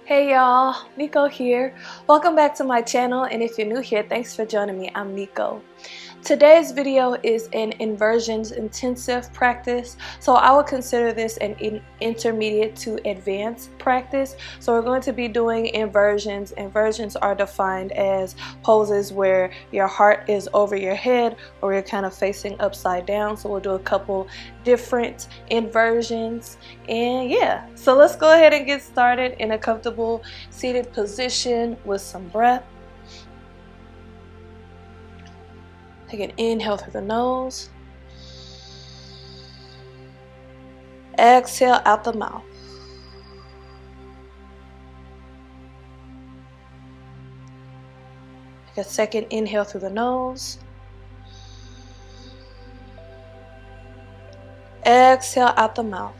Hey y'all, Nico here. Welcome back to my channel, and if you're new here, thanks for joining me. I'm Nico. Today's video is an inversions intensive practice, so I would consider this an intermediate to advanced practice. So we're going to be doing inversions. Inversions are defined as poses where your heart is over your head or you're kind of facing upside down. So we'll do a couple different inversions, and yeah, so let's go ahead and get started in a comfortable seated position with some breath. Take an inhale through the nose. Exhale out the mouth. Take a second inhale through the nose. Exhale out the mouth.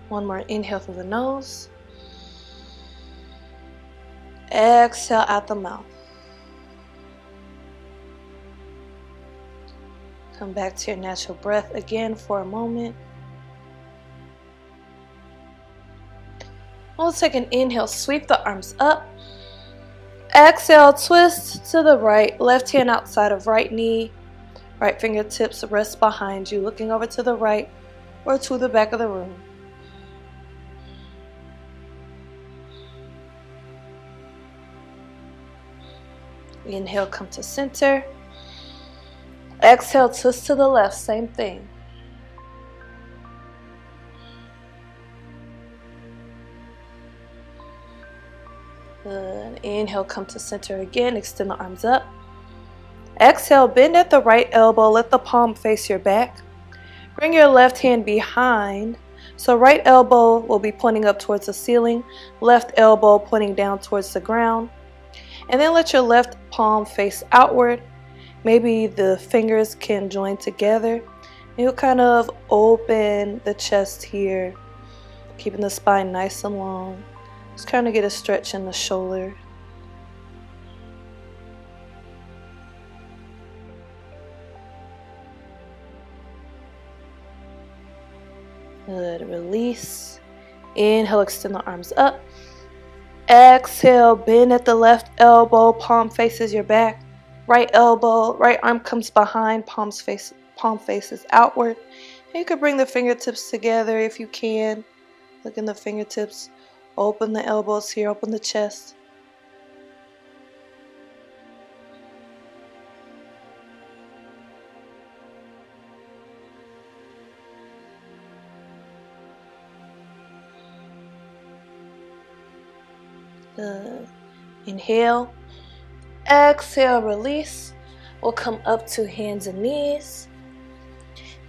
One more inhale through the nose. Exhale out the mouth. Come back to your natural breath again for a moment. We'll take an inhale, sweep the arms up. Exhale, twist to the right, left hand outside of right knee. Right fingertips rest behind you, looking over to the right or to the back of the room. Inhale, come to center. Exhale, twist to the left, same thing. Good. Inhale, come to center again, extend the arms up. Exhale, bend at the right elbow, let the palm face your back. Bring your left hand behind. So right elbow will be pointing up towards the ceiling, left elbow pointing down towards the ground. And then let your left palm face outward. Maybe the fingers can join together. You'll kind of open the chest here, keeping the spine nice and long. Just kind of get a stretch in the shoulder. Good. Release. Inhale, extend the arms up. Exhale, bend at the left elbow, palm faces your back. Right elbow, right arm comes behind, palm faces outward. And you could bring the fingertips together if you can. Look in the fingertips. Open the elbows here, open the chest. Good. Inhale. Exhale, release. We'll come up to hands and knees.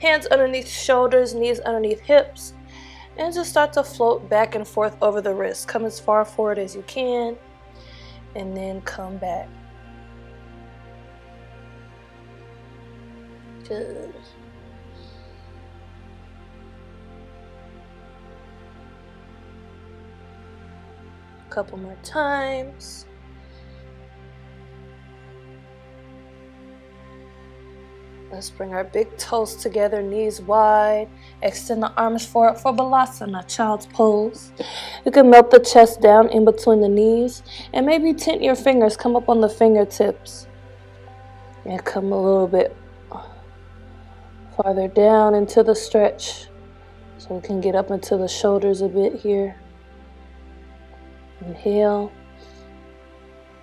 Hands underneath shoulders, knees underneath hips. And just start to float back and forth over the wrists. Come as far forward as you can. And then come back. Good. Couple more times. Let's bring our big toes together, knees wide. Extend the arms forward for Balasana, child's pose. You can melt the chest down in between the knees and maybe tint your fingers, come up on the fingertips. And come a little bit farther down into the stretch so we can get up into the shoulders a bit here. Inhale.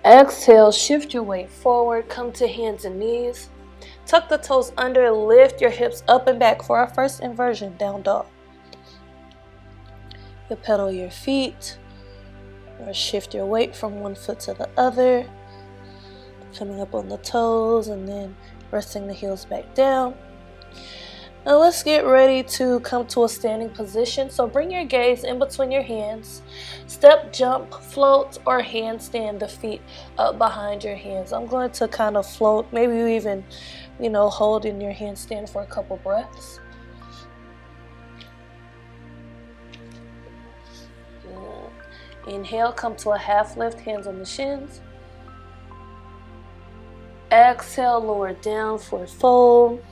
Exhale, shift your weight forward, come to hands and knees. Tuck the toes under, lift your hips up and back for our first inversion, down dog. You pedal your feet or shift your weight from one foot to the other. Coming up on the toes and then resting the heels back down. Now let's get ready to come to a standing position. So bring your gaze in between your hands. Step, jump, float, or handstand the feet up behind your hands. I'm going to kind of float. Maybe you even, hold in your handstand for a couple breaths. Good. Inhale, come to a half lift, hands on the shins. Exhale, lower down for a fold.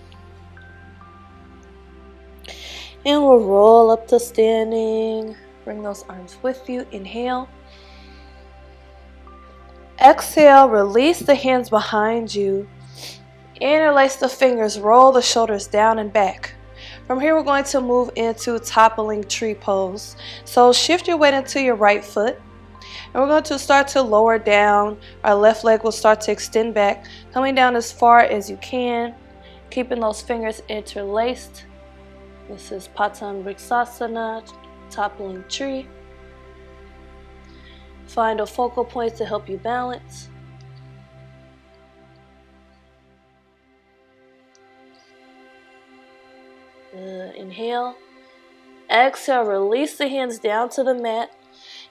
And we'll roll up to standing. Bring those arms with you. Inhale. Exhale, release the hands behind you. Interlace the fingers, roll the shoulders down and back. From here, we're going to move into toppling tree pose. So shift your weight into your right foot. And we're going to start to lower down. Our left leg will start to extend back, coming down as far as you can, keeping those fingers interlaced. This is Patanvriksasana, toppling tree. Find a focal point to help you balance. Good. Inhale. Exhale, release the hands down to the mat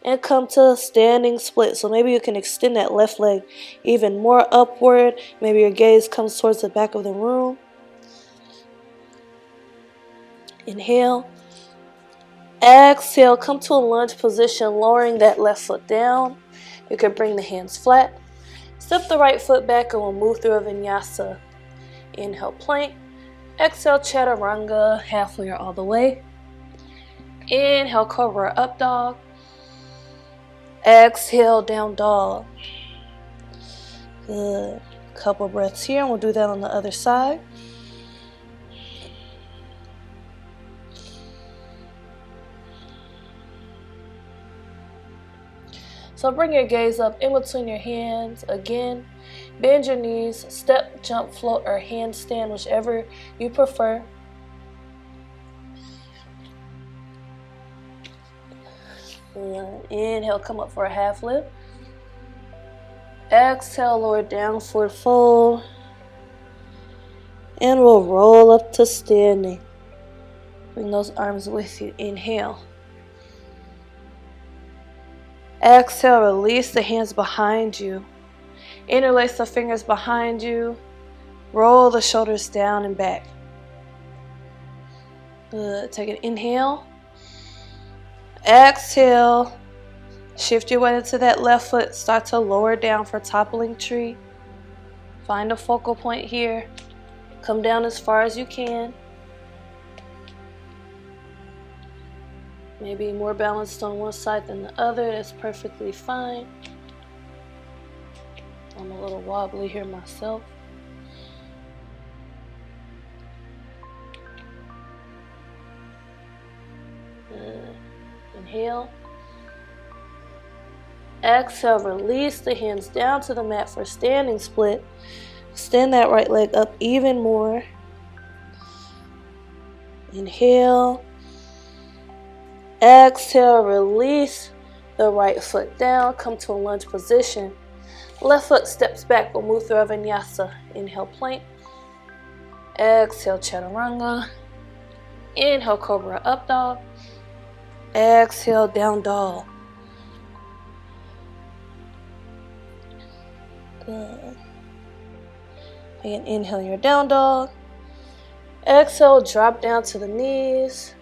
and come to a standing split. So maybe you can extend that left leg even more upward. Maybe your gaze comes towards the back of the room. Inhale. Exhale, come to a lunge position, lowering that left foot down. You can bring the hands flat. Step the right foot back and we'll move through a vinyasa. Inhale, plank. Exhale, chaturanga, halfway or all the way. Inhale, cobra, up dog. Exhale, down dog. Good. Couple breaths here, and we'll do that on the other side. So bring your gaze up in between your hands. Again, bend your knees, step, jump, float, or handstand, whichever you prefer. Inhale, come up for a half lift. Exhale, lower down, forward fold. And we'll roll up to standing. Bring those arms with you. Inhale. Exhale, release the hands behind you. Interlace the fingers behind you. Roll the shoulders down and back. Good. Take an inhale. Exhale. Shift your weight into that left foot. Start to lower down for toppling tree. Find a focal point here. Come down as far as you can. Maybe more balanced on one side than the other. That's perfectly fine. I'm a little wobbly here myself. Good. Inhale. Exhale, release the hands down to the mat for standing split. Extend that right leg up even more. Inhale. Exhale, release the right foot down. Come to a lunge position. Left foot steps back. We'll move through a vinyasa. Inhale, plank. Exhale, chaturanga. Inhale, cobra, up dog. Exhale, down dog. Good. Again, inhale your down dog. Exhale, drop down to the knees.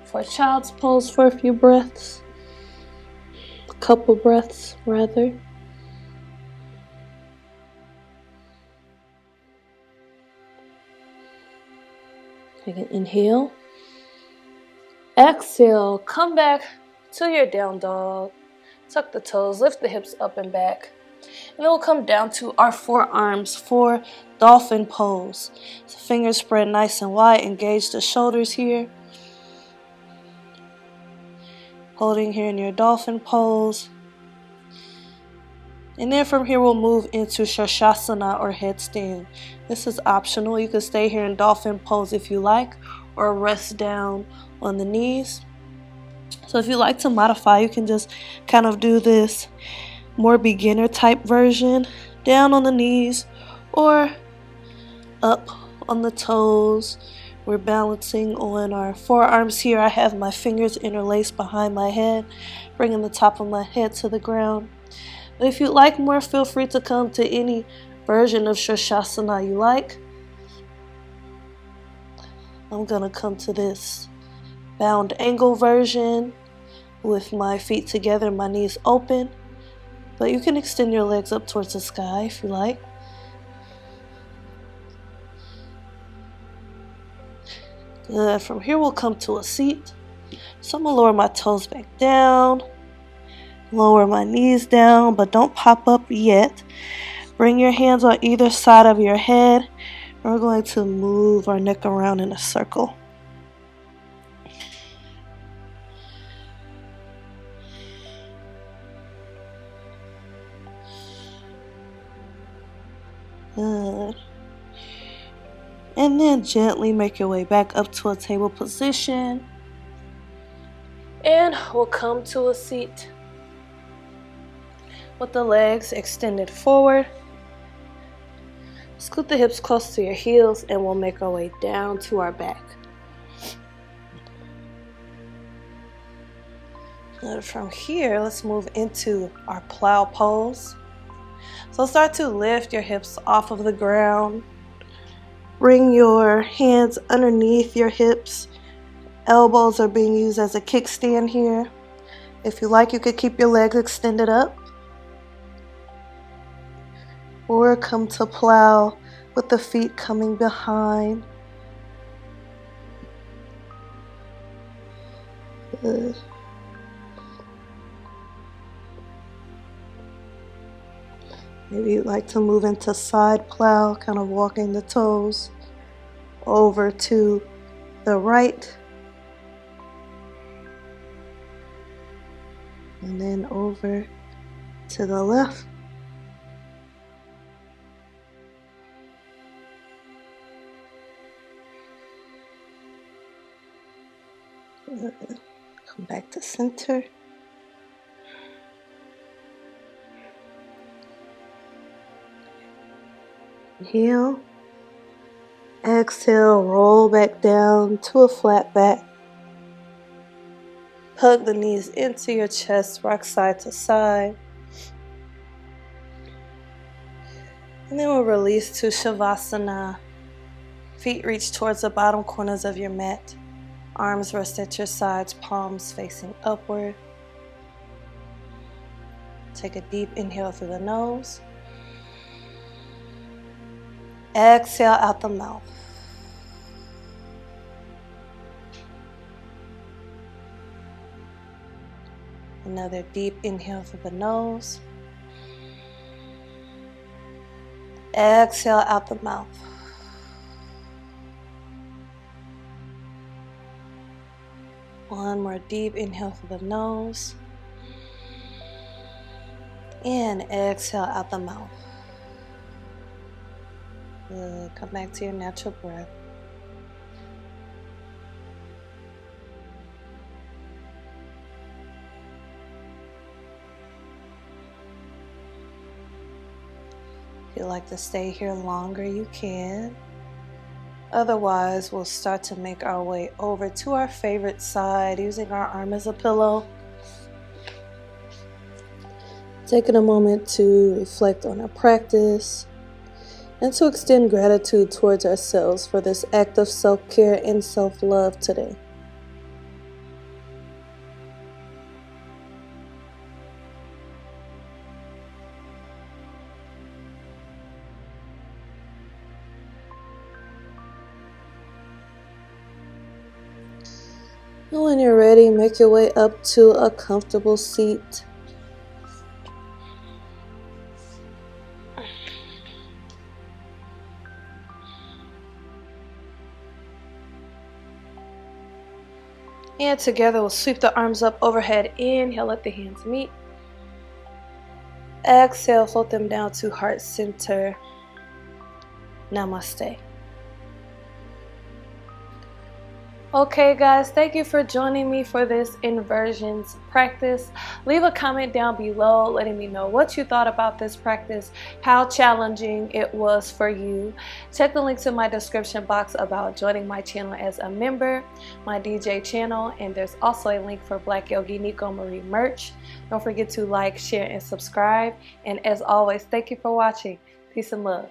For child's pose for a few breaths. A couple breaths, rather. Take an inhale. Exhale, come back to your down dog. Tuck the toes, lift the hips up and back. And then we'll come down to our forearms for dolphin pose. So fingers spread nice and wide, engage the shoulders here. Holding here in your dolphin pose. And then from here we'll move into Shavasana or headstand. This is optional. You can stay here in dolphin pose if you like, or rest down on the knees. So if you like to modify, you can just kind of do this more beginner type version, down on the knees or up on the toes. We're balancing on our forearms here. I have my fingers interlaced behind my head, bringing the top of my head to the ground. But if you'd like more, feel free to come to any version of Shavasana you like. I'm going to come to this bound angle version with my feet together, my knees open. But you can extend your legs up towards the sky if you like. Good. From here we'll come to a seat. So I'm going to lower my toes back down. Lower my knees down, but don't pop up yet. Bring your hands on either side of your head. And we're going to move our neck around in a circle. Good. And then gently make your way back up to a table position. And we'll come to a seat with the legs extended forward. Scoot the hips close to your heels and we'll make our way down to our back. And from here, let's move into our plow pose. So start to lift your hips off of the ground. Bring your hands underneath your hips. Elbows are being used as a kickstand here. If you like, you could keep your legs extended up. Or come to plow with the feet coming behind. Good. Maybe you'd like to move into side plow, kind of walking the toes over to the right. And then over to the left. Come back to center. Inhale. Exhale, roll back down to a flat back. Hug the knees into your chest, rock side to side. And then we'll release to Shavasana. Feet reach towards the bottom corners of your mat. Arms rest at your sides, palms facing upward. Take a deep inhale through the nose. Exhale out the mouth. Another deep inhale through the nose. Exhale out the mouth. One more deep inhale through the nose. And exhale out the mouth. Good. Come back to your natural breath. If you'd like to stay here longer, you can. Otherwise, we'll start to make our way over to our favorite side using our arm as a pillow. Taking a moment to reflect on our practice and to extend gratitude towards ourselves for this act of self-care and self-love today. And when you're ready, make your way up to a comfortable seat. And together we'll sweep the arms up overhead. Inhale, let the hands meet. Exhale, float them down to heart center. Namaste. Okay guys, thank you for joining me for this inversions practice. Leave a comment down below letting me know what you thought about this practice, how challenging it was for you. Check the link to my description box about joining my channel as a member, my DJ channel, and there's also a link for Black Yogi Nico Marie merch. Don't forget to like, share, and subscribe. And as always, thank you for watching. Peace and love.